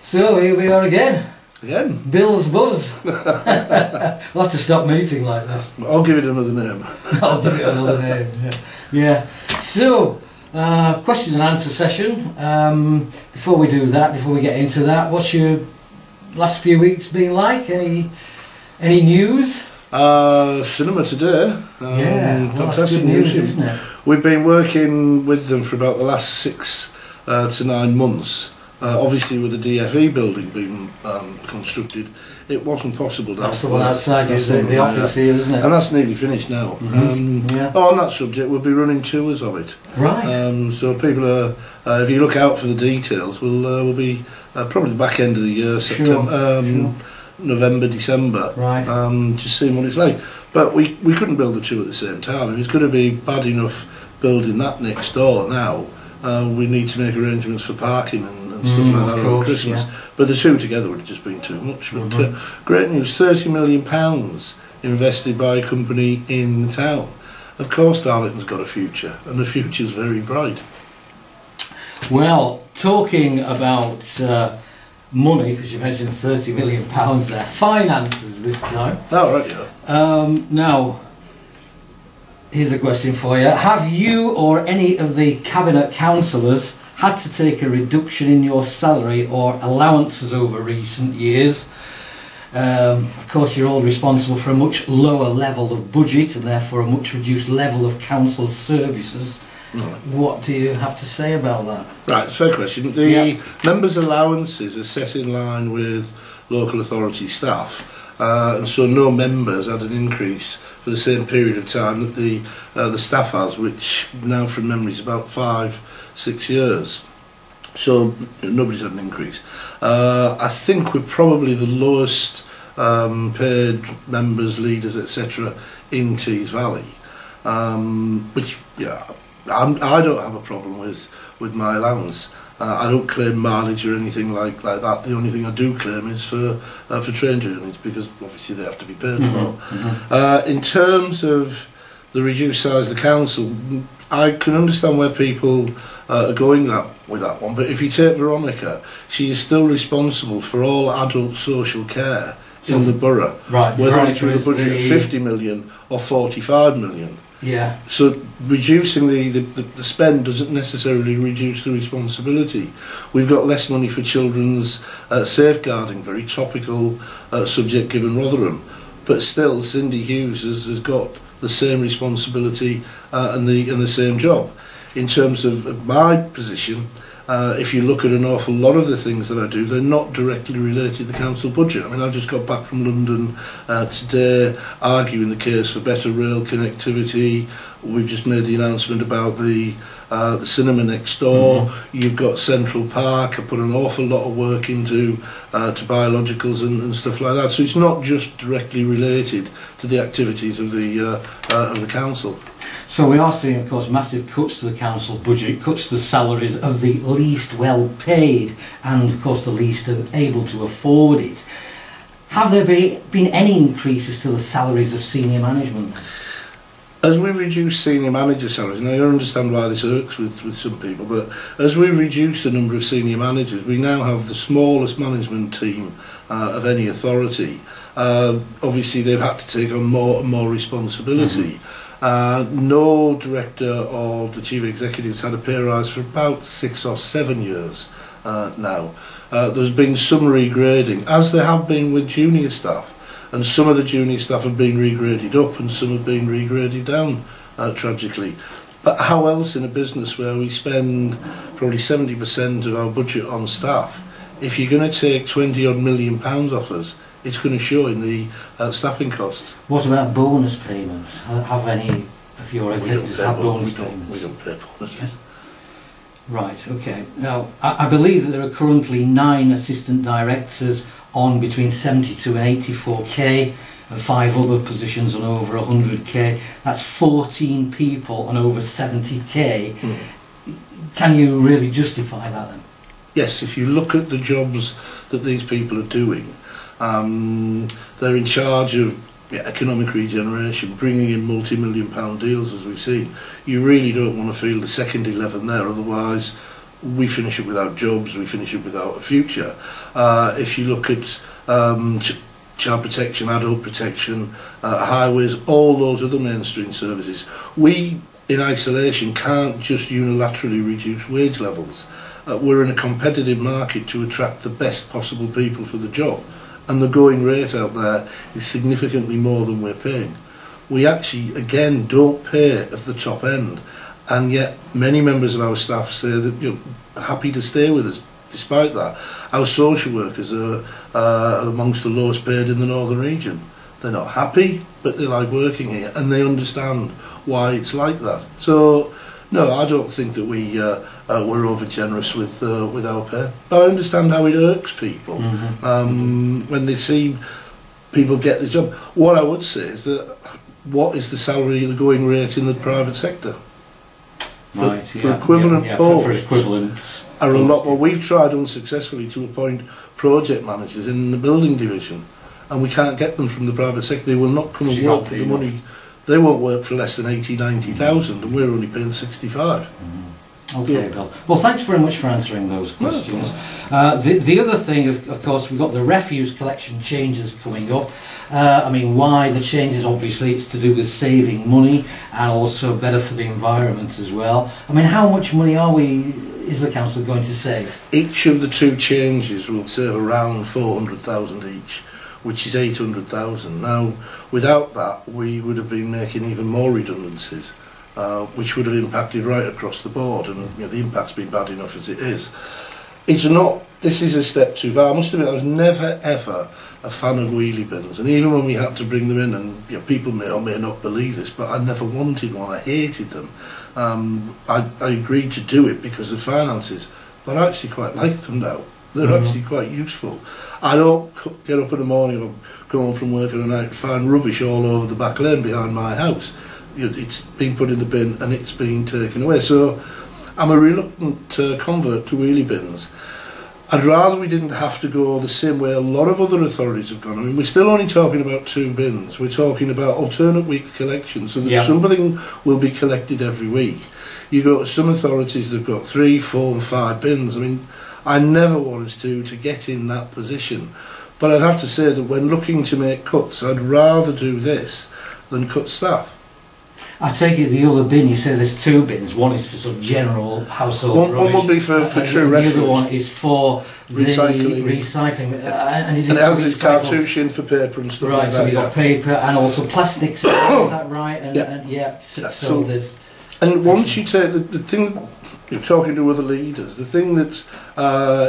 So here we are again. Again? Bill's Buzz. We'll have to stop meeting like this. I'll give it another name. I'll give it another name. Yeah. So, question and answer session. Before we do that, before we get into that, what's your last few weeks been like? Any news? Cinema today. Well, fantastic good news, isn't it? We've been working with them for about the last 6 to 9 months. Obviously, with the DFE building being constructed, it wasn't possible to That's the one outside the office here, isn't it? And that's nearly finished now. On that subject, we'll be running tours of it. Right. So people are, if you look out for the details, we'll be probably the back end of the year, September, November, December. Right. Just seeing what it's like. But we couldn't build the two at the same time. I mean, it's going to be bad enough building that next door now. We need to make arrangements for parking and stuff like that over Christmas. Yeah. But the two together would have just been too much. But great news, £30 million invested by a company in the town. Of course Darlington's got a future, and the future's very bright. Well, talking about money, because you mentioned £30 million there, finances this time. Oh, right, yeah. Now, here's a question for you. Have you or any of the Cabinet councillors had to take a reduction in your salary or allowances over recent years? Of course, you're all responsible for a much lower level of budget and therefore a much reduced level of council services. What do you have to say about that? Right, fair question. The members' allowances are set in line with local authority staff, and so no members had an increase for the same period of time that the staff has, which now from memory is about 5-6 years. So nobody's had an increase. I think we're probably the lowest paid members, leaders, etc. in Tees Valley, which I don't have a problem with my allowance. I don't claim mileage or anything like that. The only thing I do claim is for train journeys, because obviously they have to be paid for. In terms of the reduced size of the council, I can understand where people are going with that one, but if you take Veronica, she is still responsible for all adult social care in the borough, whether it's with a budget of 50 million or 45 million. Yeah. So reducing the spend doesn't necessarily reduce the responsibility. We've got less money for children's safeguarding, very topical subject given Rotherham, but still Cindy Hughes has got the same responsibility and the same job. In terms of my position, if you look at an awful lot of the things that I do, they're not directly related to the council budget. I mean, I just got back from London today, arguing the case for better rail connectivity. We've just made the announcement about the cinema next door. You've got Central Park. I put an awful lot of work into to biologicals and stuff like that. So it's not just directly related to the activities of the council. So we are seeing, of course, massive cuts to the council budget, cuts to the salaries of the least well paid and, of course, the least able to afford it. Have there been any increases to the salaries of senior management? As we've reduced senior manager salaries, and I understand why this irks with some people, but as we've reduced the number of senior managers, we now have the smallest management team of any authority. Obviously, they've had to take on more and more responsibility. No director or the chief executive's had a pay rise for about 6 or 7 years now. There's been some regrading, as there have been with junior staff, and some of the junior staff have been regraded up and some have been regraded down, tragically. But how else in a business where we spend probably 70% of our budget on staff, if you're going to take £20 odd million off us, it's going to show in the staffing costs. What about bonus payments? Have any of your executives had bonus payments? We don't pay bonuses. Right, okay. Now, I believe that there are currently 9 assistant directors on between 72 and 84k, and 5 other positions on over 100k. That's 14 people on over 70k. Can you really justify that then? Yes, if you look at the jobs that these people are doing, they're in charge of economic regeneration, bringing in multi-million-pound deals, as we've seen. You really don't want to feel the second 11 there, otherwise we finish up without jobs, we finish up without a future. If you look at child protection, adult protection, highways, all those other mainstream services, we in isolation can't just unilaterally reduce wage levels. We're in a competitive market to attract the best possible people for the job, and the going rate out there is significantly more than we're paying. We actually, again, don't pay at the top end, and yet many members of our staff say that, you know, happy to stay with us despite that. Our social workers are amongst the lowest paid in the northern region. They're not happy, but they like working here, and they understand why it's like that. So no, I don't think that we're over generous with our pay, but I understand how it irks people when they see people get the job. What I would say is that, what is the salary, the going rate in the private sector? For equivalent posts, for equivalents are a lot more. We've tried unsuccessfully to appoint project managers in the building division, and we can't get them from the private sector. They will not come and work for the money. They won't work for less than 90,000, and we're only paying 65. Okay, Bill. Well, thanks very much for answering those questions. The other thing, of course, we've got the refuse collection changes coming up. I mean, why the changes? Obviously, it's to do with saving money and also better for the environment as well. I mean, how much money is the council going to save? Each of the two changes will save around 400,000 each, which is 800,000. Now, without that, we would have been making even more redundancies, which would have impacted right across the board, and you know, the impact's been bad enough as it is. It's not. This is a step too far. I must admit, I was never ever a fan of wheelie bins, and even when we had to bring them in, and you know, people may or may not believe this, but I never wanted one. I hated them. I agreed to do it because of finances, but I actually quite like them now. They're actually quite useful. I don't get up in the morning or come home from work at night and find rubbish all over the back lane behind my house. You know, it's been put in the bin and it's been taken away. So I'm a reluctant convert to wheelie bins. I'd rather we didn't have to go the same way a lot of other authorities have gone. I mean, we're still only talking about 2 bins. We're talking about alternate week collection, so that something will be collected every week. You go to some authorities that have got 3, 4 and 5 bins. I mean, I never want us to get in that position. But I'd have to say that when looking to make cuts, I'd rather do this than cut staff. I take it the other bin, you say there's 2 bins. One is for sort of general household rubbish. One will be for true refuse. The other one is for recycling. And it has its cartouche in for paper and stuff like that. Right, so you've got paper and also plastics, is that right? And, so there's... And once you take the thing, you're talking to other leaders, the thing that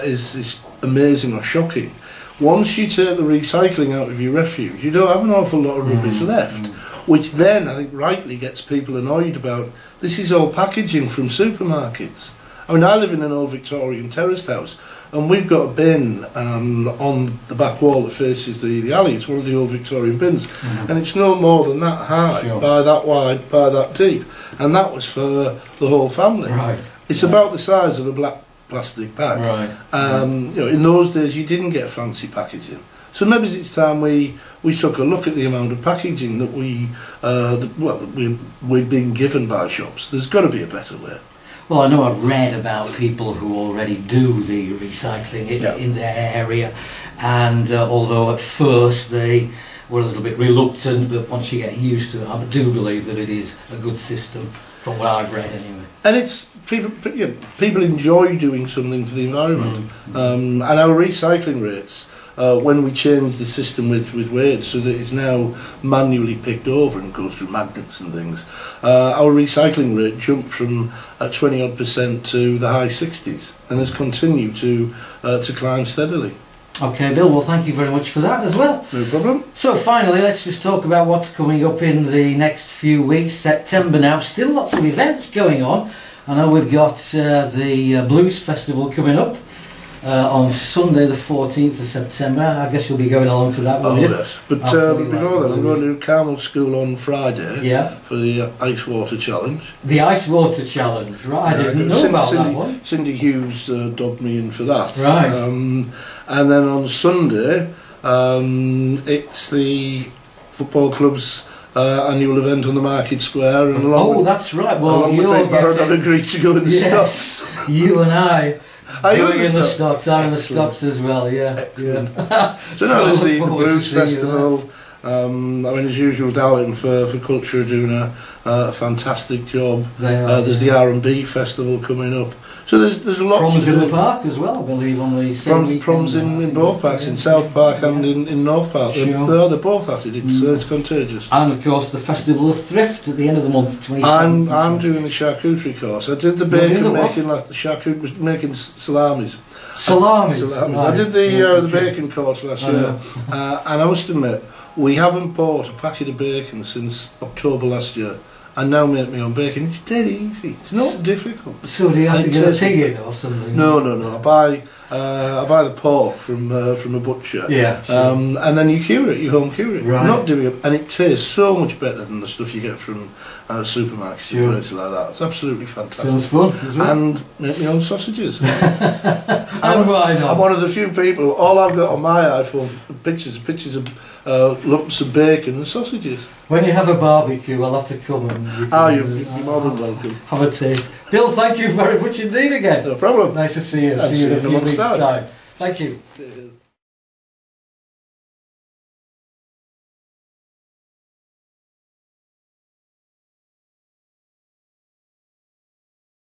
is amazing or shocking, once you take the recycling out of your refuse, you don't have an awful lot of rubbish left, which then I think rightly gets people annoyed about. This is all packaging from supermarkets. I mean, I live in an old Victorian terraced house, and we've got a bin on the back wall that faces the alley. It's one of the old Victorian bins, and it's no more than that high, by that wide, by that deep, and that was for the whole family. Right. It's about the size of a black plastic bag. Right. You know, in those days you didn't get fancy packaging, so maybe it's time we took a look at the amount of packaging that we've been given by shops. There's got to be a better way. Well, I know I've read about people who already do the recycling in their area, and although at first they were a little bit reluctant, but once you get used to it, I do believe that it is a good system, from what I've read anyway. And it's people enjoy doing something for the environment, and our recycling rates, when we changed the system with weight so that it's now manually picked over and goes through magnets and things, our recycling rate jumped from 20% to the high 60s and has continued to climb steadily. Okay, Bill, well thank you very much for that as well. No problem. So finally, let's just talk about what's coming up in the next few weeks. September now, still lots of events going on. I know we've got the Blues Festival coming up on Sunday the 14th of September. I guess you'll be going along to that, won't you? Yes, but before that we're going to Carmel School on Friday for the Ice Water Challenge. The Ice Water Challenge, right, I didn't know about that one. Cindy Hughes dobbed me in for that. Right. And then on Sunday, it's the football club's annual event on the Market Square, and along that's right. Well, along with Craig Barrett, I've agreed to go in the stocks. You and I. Are you going in the stocks? stocks? I'm in the stocks as well. Yeah. Excellent. Yeah. So now there's the forward to Blues seeing you Festival. I mean, as usual, Darlington for culture are doing a fantastic job. There's the R&B festival coming up. So there's a lot. Proms in the park as well, I believe, on the same weekend. Proms in both parks, in South Park and in North Park. Sure. They're both at it. It's contagious. And of course the Festival of Thrift at the end of the month, 27th. I'm doing the charcuterie course. I did the bacon making, like the charcuterie making salamis. Salamis. Right. Right. I did the bacon course last year, and I must admit, we haven't bought a packet of bacon since October last year. I now make my own bacon. It's dead easy. It's not difficult. So do you have to get a pig in or something? No. I buy the pork from a butcher. Yeah. Sure. And then you cure it. You home cure it. Right. Not doing it, and it tastes so much better than the stuff you get from supermarkets Sure. and places like that. It's absolutely fantastic. Sounds fun as well. And make my own sausages. And why not? I'm one of the few people. All I've got on my iPhone pictures of lumps of bacon and sausages. When you have a barbecue, I'll have to come and You're more than welcome. have a taste. Bill, thank you very much indeed again. No problem. Nice to see you. I'll See you in a in a few month's weeks' time. time. Thank you. Cheers.